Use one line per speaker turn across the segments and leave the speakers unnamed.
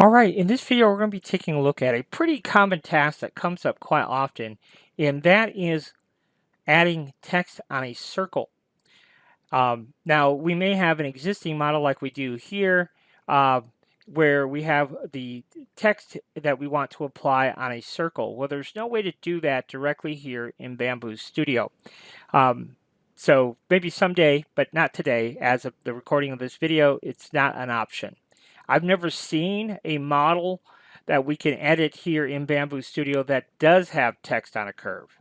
All right, in this video, we're going to be taking a look at a pretty common task that comes up quite often, and that is adding text on a circle. Now, we may have an existing model like we do here, uh, where we have the text that we want to apply on a circle. Well, there's no way to do that directly here in Bamboo Studio. So maybe someday, but not today. As of the recording of this video, it's not an option. I've never seen a model that we can edit here in Bamboo Studio that does have text on a curve.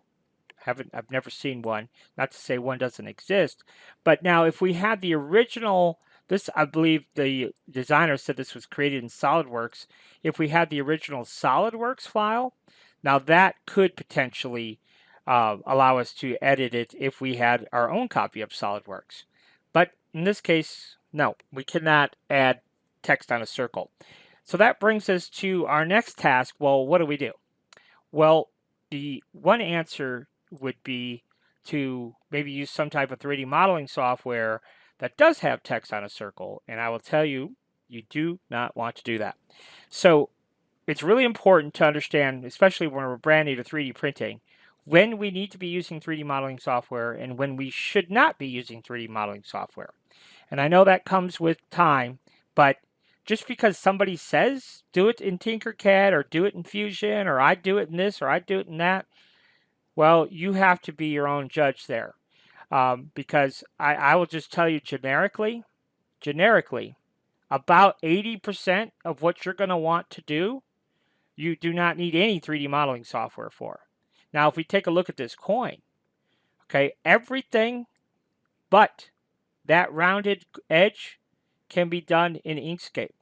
I've never seen one. Not to say one doesn't exist, but now if we had the original, this I believe the designer said this was created in SolidWorks. If we had the original SolidWorks file, now that could potentially allow us to edit it if we had our own copy of SolidWorks. But in this case, no, we cannot add text on a circle. So that brings us to our next task. Well, what do we do? Well, the one answer would be to maybe use some type of 3D modeling software that does have text on a circle. And I will tell you, you do not want to do that. So it's really important to understand, especially when we're brand new to 3D printing, when we need to be using 3D modeling software and when we should not be using 3D modeling software. And I know that comes with time, but just because somebody says do it in Tinkercad or do it in Fusion or I do it in this or I do it in that, well, you have to be your own judge there. Because I will just tell you generically, about 80% of what you're going to want to do, you do not need any 3D modeling software for. Now, if we take a look at this coin, okay, everything but that rounded edge can be done in InkScape.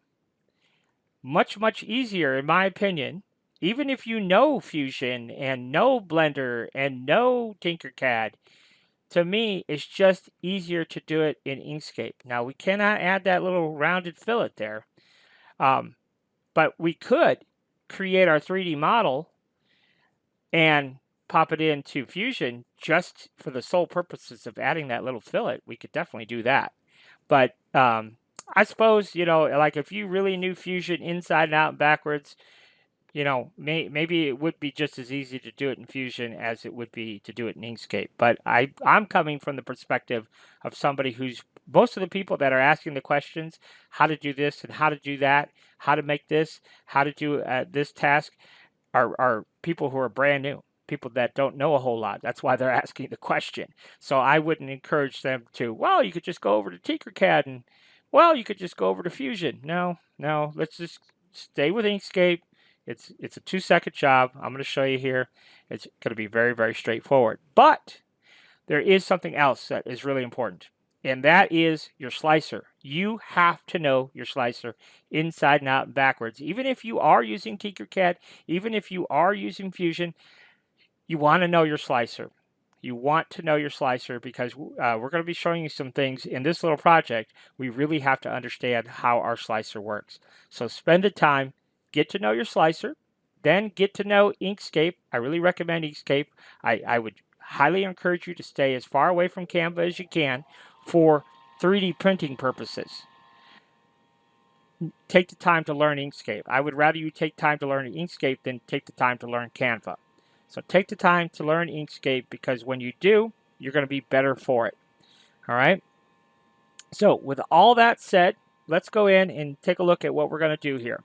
Much, much easier, in my opinion, even if you know Fusion and know Blender and know Tinkercad. To me, it's just easier to do it in InkScape. Now, we cannot add that little rounded fillet there, but we could create our 3D model and pop it into Fusion just for the sole purposes of adding that little fillet. We could definitely do that. But I suppose, like if you really knew Fusion inside and out and backwards, maybe it would be just as easy to do it in Fusion as it would be to do it in Inkscape. But I'm coming from the perspective of somebody who's, most of the people that are asking the questions, how to do this and how to do that, how to make this, how to do this task, are people who are brand new, people that don't know a whole lot. That's why they're asking the question. So I wouldn't encourage them to, well, you could just go over to Tinkercad and, well, you could just go over to Fusion. No, let's just stay with Inkscape. It's a 2-second job. I'm going to show you here. It's going to be very, very straightforward. But there is something else that is really important, and that is your slicer. You have to know your slicer inside and out and backwards. Even if you are using Tinkercad, even if you are using Fusion, you want to know your slicer. You want to know your slicer because we're going to be showing you some things in this little project. We really have to understand how our slicer works. So spend the time, get to know your slicer, then get to know Inkscape. I really recommend Inkscape. I would highly encourage you to stay as far away from Canva as you can for 3D printing purposes. Take the time to learn Inkscape. I would rather you take time to learn Inkscape than take the time to learn Canva. So take the time to learn Inkscape because when you do, you're going to be better for it. All right? So with all that said, let's go in and take a look at what we're going to do here.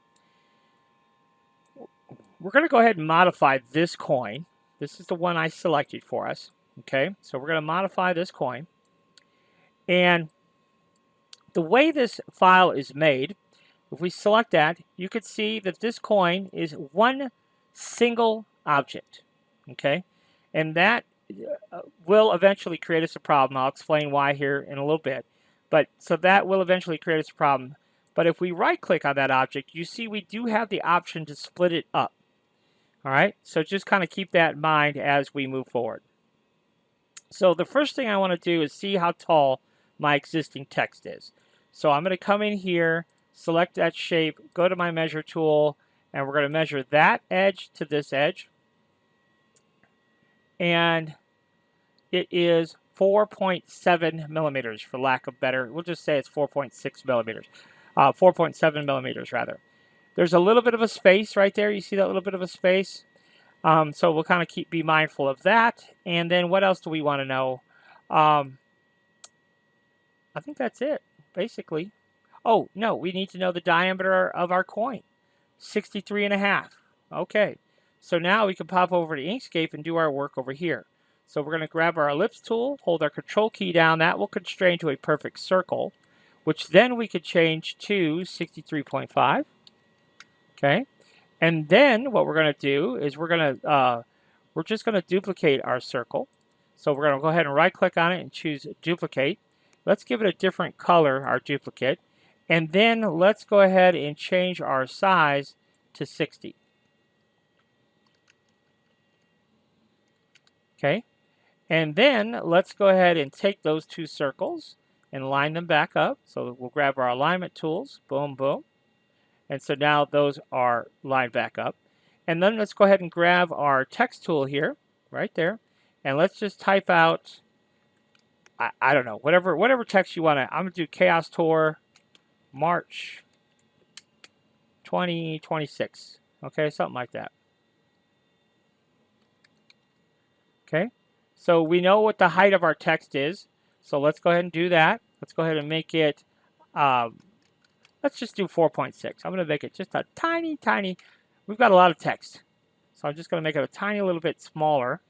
We're going to go ahead and modify this coin. This is the one I selected for us. Okay, so we're going to modify this coin. And the way this file is made, if we select that, you could see that this coin is one single object. Okay, and that will eventually create us a problem. I'll explain why here in a little bit. But so that will eventually create us a problem. But if we right click on that object, you see we do have the option to split it up. All right, so just kind of keep that in mind as we move forward. So the first thing I want to do is see how tall my existing text is. So I'm going to come in here, select that shape, go to my measure tool, and we're going to measure that edge to this edge. And it is 4.7 millimeters for lack of better. We'll just say it's 4.6 millimeters. 4.7 millimeters rather. There's a little bit of a space right there. You see that little bit of a space? So we'll kind of be mindful of that. And then what else do we want to know? I think that's it, basically. Oh, no, we need to know the diameter of our coin. 63.5. Okay, so now we can pop over to Inkscape and do our work over here. So we're going to grab our ellipse tool, hold our control key down. That will constrain to a perfect circle, which then we could change to 63.5. Okay, and then what we're going to do is we're just going to duplicate our circle. So we're going to go ahead and right click on it and choose duplicate. Let's give it a different color, our duplicate. And then let's go ahead and change our size to 60. Okay. And then let's go ahead and take those two circles and line them back up. So we'll grab our alignment tools. Boom, boom. And so now those are lined back up. And then let's go ahead and grab our text tool here, right there. And let's just type out, I don't know, whatever text you want to. I'm going to do Chaos Tour March 2026. Okay, something like that. Okay, so we know what the height of our text is. So let's go ahead and do that. Let's go ahead and make it, let's just do 4.6. I'm going to make it just a tiny, we've got a lot of text. So I'm just going to make it a tiny little bit smaller.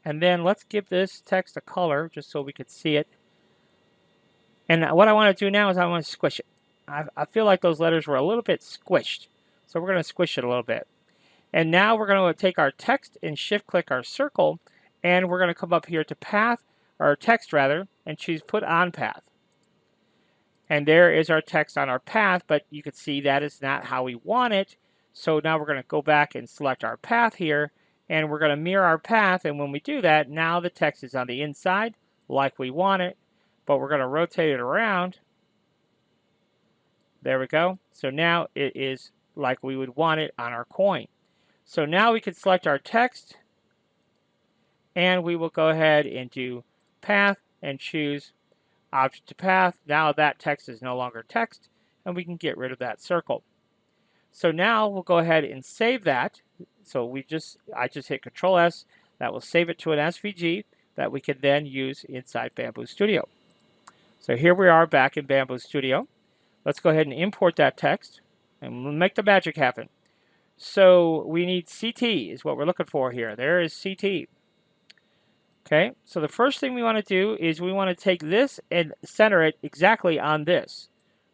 And then let's give this text a color just so we could see it. And what I want to do now is I want to squish it. I feel like those letters were a little bit squished. So we're going to squish it a little bit. And now we're going to take our text and shift click our circle. And we're going to come up here to path, or text rather, and choose put on path. And there is our text on our path, but you can see that is not how we want it. So now we're going to go back and select our path here. And we're going to mirror our path. And when we do that, now the text is on the inside like we want it. But we're going to rotate it around. There we go. So now it is like we would want it on our coin. So now we can select our text. And we will go ahead and do path and choose object to path. Now that text is no longer text. And we can get rid of that circle. So now we'll go ahead and save that. So I just hit Control S. That will save it to an SVG that we can then use inside Bamboo Studio. So here we are back in Bamboo Studio. Let's go ahead and import that text and we'll make the magic happen. So we need CT is what we're looking for here. There is CT. Okay, so the first thing we want to do is we want to take this and center it exactly on this.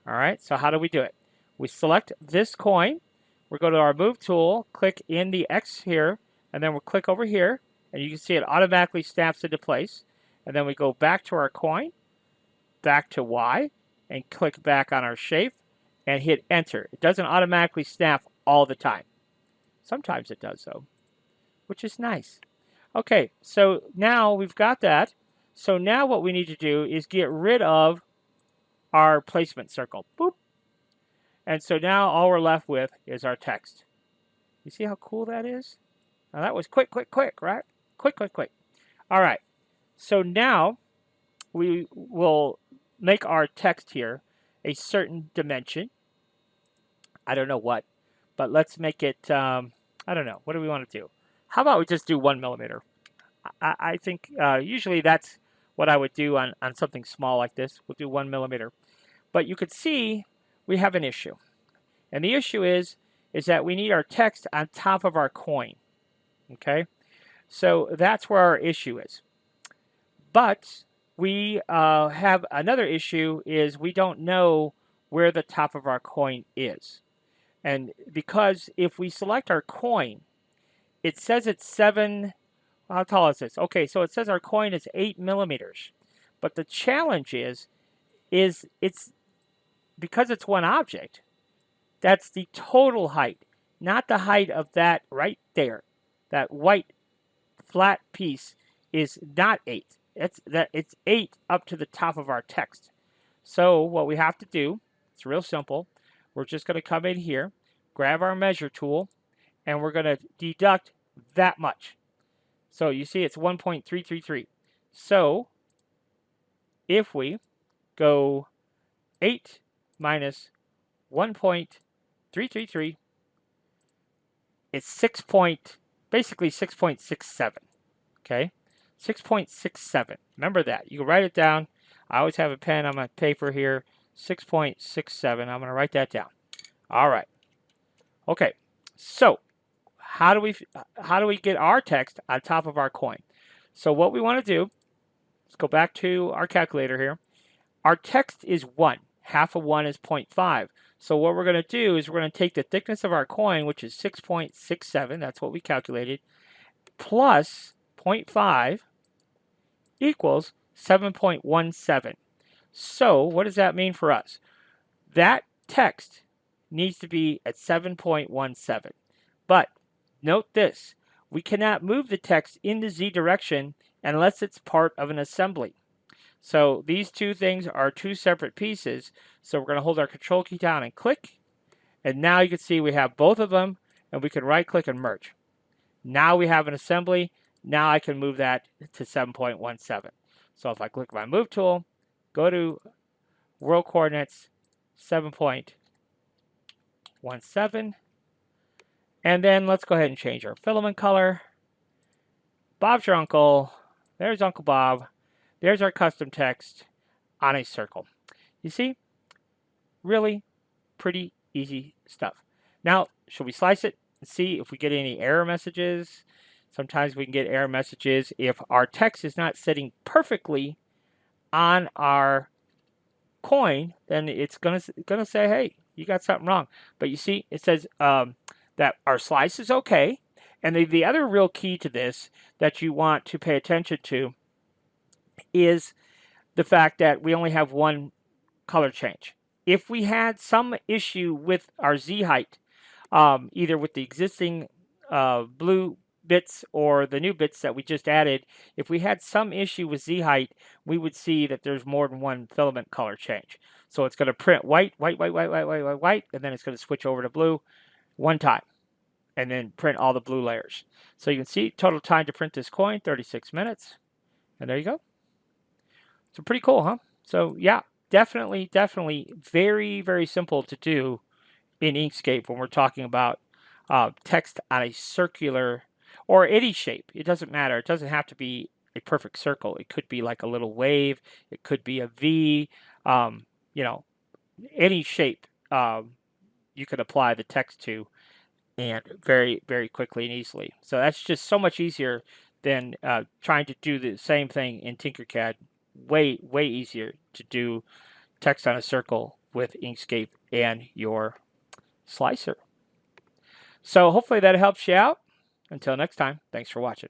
All right, so how do we do it? We select this coin. We'll go to our move tool, click in the X here, and then we'll click over here, and you can see it automatically snaps into place. And then we go back to our coin, back to Y, and click back on our shape, and hit enter. It doesn't automatically snap all the time. Sometimes it does, though, which is nice. Okay, so now we've got that. So now what we need to do is get rid of our placement circle. Boop. And so now all we're left with is our text. You see how cool that is? Now that was quick, right? Quick. All right. So now we will make our text here a certain dimension. I don't know what, but let's make it, I don't know. What do we want to do? How about we just do 1 millimeter? I think usually that's what I would do on something small like this. We'll do 1 millimeter. But you could see we have an issue. And the issue is that we need our text on top of our coin. Okay? So that's where our issue is. But we have another issue is we don't know where the top of our coin is. And because if we select our coin, it says it's 7, how tall is this? Okay, so it says our coin is 8 millimeters. But the challenge is it's because it's one object, that's the total height, not the height of that right there. That white flat piece is not 8. It's 8 up to the top of our text. So what we have to do, it's real simple. We're just going to come in here, grab our measure tool, and we're going to deduct that much. So you see it's 1.333. So if we go 8 minus 1.333, 333. It's basically 6.67. Okay, 6.67. Remember that. You can write it down. I always have a pen on my paper here. 6.67. I'm going to write that down. All right. Okay. So how do we get our text on top of our coin? So what we want to do, let's go back to our calculator here. Our text is 1. Half of 1 is 0.5. So what we're going to do is we're going to take the thickness of our coin, which is 6.67, that's what we calculated, plus 0.5 equals 7.17. So what does that mean for us? That text needs to be at 7.17. But note this, we cannot move the text in the Z direction unless it's part of an assembly. So these two things are two separate pieces. So we're going to hold our control key down and click. And now you can see we have both of them, and we can right click and merge. Now we have an assembly. Now I can move that to 7.17. So if I click my move tool, go to world coordinates 7.17, and then let's go ahead and change our filament color. Bob's your uncle. There's Uncle Bob. There's our custom text on a circle. You see? Really pretty easy stuff. Now, should we slice it and see if we get any error messages? Sometimes we can get error messages if our text is not sitting perfectly on our coin, then it's gonna say, hey, you got something wrong. But you see, it says that our slice is okay. And the other real key to this that you want to pay attention to is the fact that we only have one color change. If we had some issue with our Z height, either with the existing blue bits or the new bits that we just added, if we had some issue with Z height, we would see that there's more than one filament color change. So it's going to print white, white, white, white, white, white, white, white, and then it's going to switch over to blue one time, and then print all the blue layers. So you can see total time to print this coin, 36 minutes. And there you go. So pretty cool, huh? So yeah, definitely very, very simple to do in Inkscape when we're talking about text on a circular or any shape. It doesn't matter. It doesn't have to be a perfect circle. It could be like a little wave. It could be a V. You know, any shape you could apply the text to, and very, very quickly and easily. So that's just so much easier than trying to do the same thing in Tinkercad. Way, way easier to do text on a circle with Inkscape and your slicer. So hopefully that helps you out. Until next time, thanks for watching.